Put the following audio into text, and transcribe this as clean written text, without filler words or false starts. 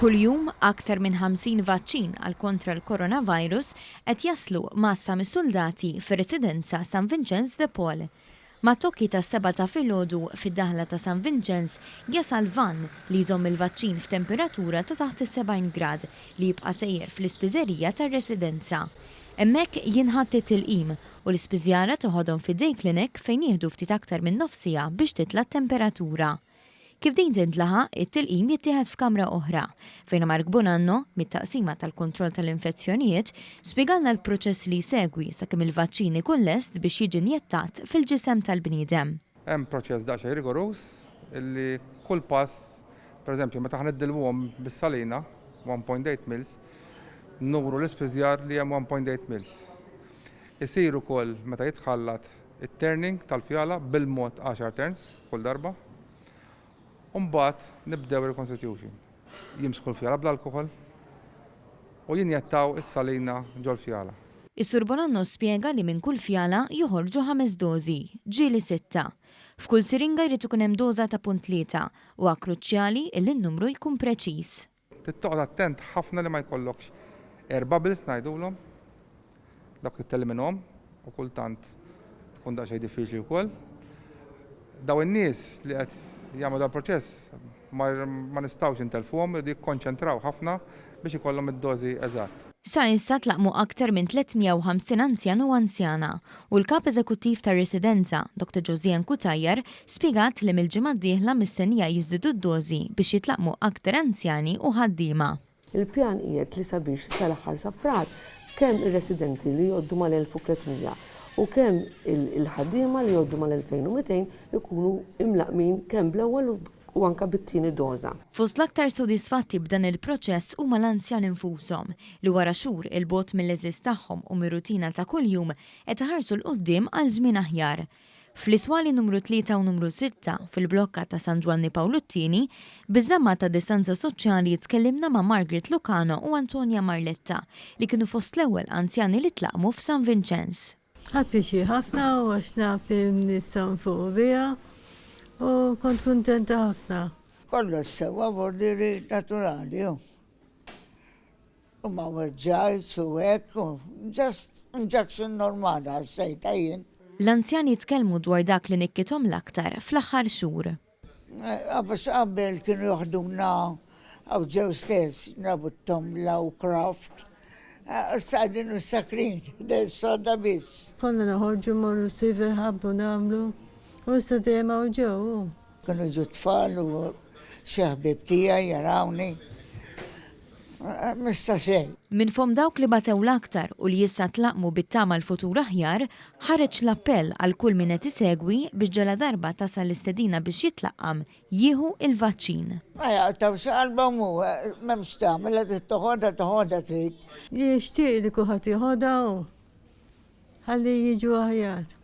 Kuljum aktar minn 50 vaċċin għal kontra l-coronavirus qed jaslu massa mis-suldati fir-Residenza San Vinċenz de Paul. Mat-tokki tas-sebgħa ta' filgħodu fid-daħla ta' San Vinċenz jasal van li jżomm il-vaċċin f'temperatura ta' taħt is-70 grad li jibqa' sejjer fl-ispiżerija tar-Residenza. Hemmhekk jinħatt it-tilqim u l-ispiżjara toħodhom fid-Day klinik fejn jieħdu ftit aktar minn nofsija biex titla' t-temperatura. Kif din tintlaħa, it-tilqim jittieħed f'kamra oħra, fejn Mark Bonanno, mit-taqsima tal-kontroll tal-infezzjonijiet, spjegalna l-proċess li jsegwi sakemm il-vaċċin ikun lest biex jiġi injettat fil-ġisem tal-bniedem. Hemm proċess daqsxejn rigorus illi kull pass, pereżempju meta ħniddilwhom bis-salina 1.8 mils, nuru l-ispiżjar li hemm 1.8 mils. Isir ukoll meta jitħallat it-turning tal-fjala bil-mod 10 turns kull darba. Mbagħad nibdew reconstitution. Jimsħu l-fjala bl-alkohol u jinjettaw is-salina ġol-fjala. Is-Sur Bonanno spjega li minn kull fjala joħorġu 5 dożi, ġieli 6. F'kull siringa jrid ikun hemm doża ta' 0.3 u kruċjali li n-numru jkun preċiż. Tittoqgħod attent ħafna li ma jkollokx air bubbles ngħidulhom, dak tittelli minnhom u kultant tkun daqsxejn diffiċli wkoll. Daw in-nies li qed jagħmlu dal-proċess ma nistgħux intelfuhom li jikkonċentraw ħafna biex ikollhom id-dożi eżatt. Sa issa tlaqmu aktar minn 350 anzjan u anzjana u l-kap eżekuttiv tar-Residenza, Dr. Josian Kutajjar, spjegat li mill-ġimgħa d-dieħla mistennija jiżdiedu d-dożi biex jitlaqmu aktar anzjani u ħaddiema. Il-pjan qiegħed li sabiex tal-aħħar safrat kemm ir-residenti li jgħoddu mal-1300 u kemm il-ħaddiema li jgħoddu mal-2200 ikunu imlaqmin kemm bl-ewwel u anke bit-tieni doża. Fost l-aktar sodisfatti b'dan il-proċess huma l-anzjan infushom li wara xhur il-bogħod mill-eżiż tagħhom u mir-rutina ta' kuljum qed iħarsu l-quddiem għal żmien aħjar. Fl-iswali numru 3 u numru 6 fil-blokka ta' San Vinċenz de Paul biż-żamma ta' distanza soċjali tkellimna ma' Margaret Lucano u Antonja Marletta li kienu fost l-ewwel anzjani li tlaqmu f'San Vinċenz. Ħadd pjaċir ħafna u għax naf li nistgħu nfuqu biha u kont kuntenta ħafna. Kollox sewwa bordiri naturali u ma weġġajt u hekk u just injection normali għal-sejta jien. L-anzjani tkellmu dwar dak li nikkithom l-aktar fl-aħħar xhur. Għabax qabel kienu joħduna għaw ġew stess nabu tomla u kraft. Sadin u sakrin, der soda biss. Konna naħorġu morru sivi ħabbu namlu u s-sadema u ġew. Kienu ġu tfal u xeħbib tija jarawni. Mista xejn. Min fom dawk li batew l-aktar u li jissa tlaqmu bit-tama l-futur aħjar, ħareġ l-appell għal kull min qed isegwi biex ġala darba tasal l-istedina biex jitlaqqam jieħu il-vaċċin. Ma jaqtaw xaqalba mu, memx tagħmel qed toħodha trid. Jixtieq li kulħadd jieħodha u ħalli jiġu aħjar.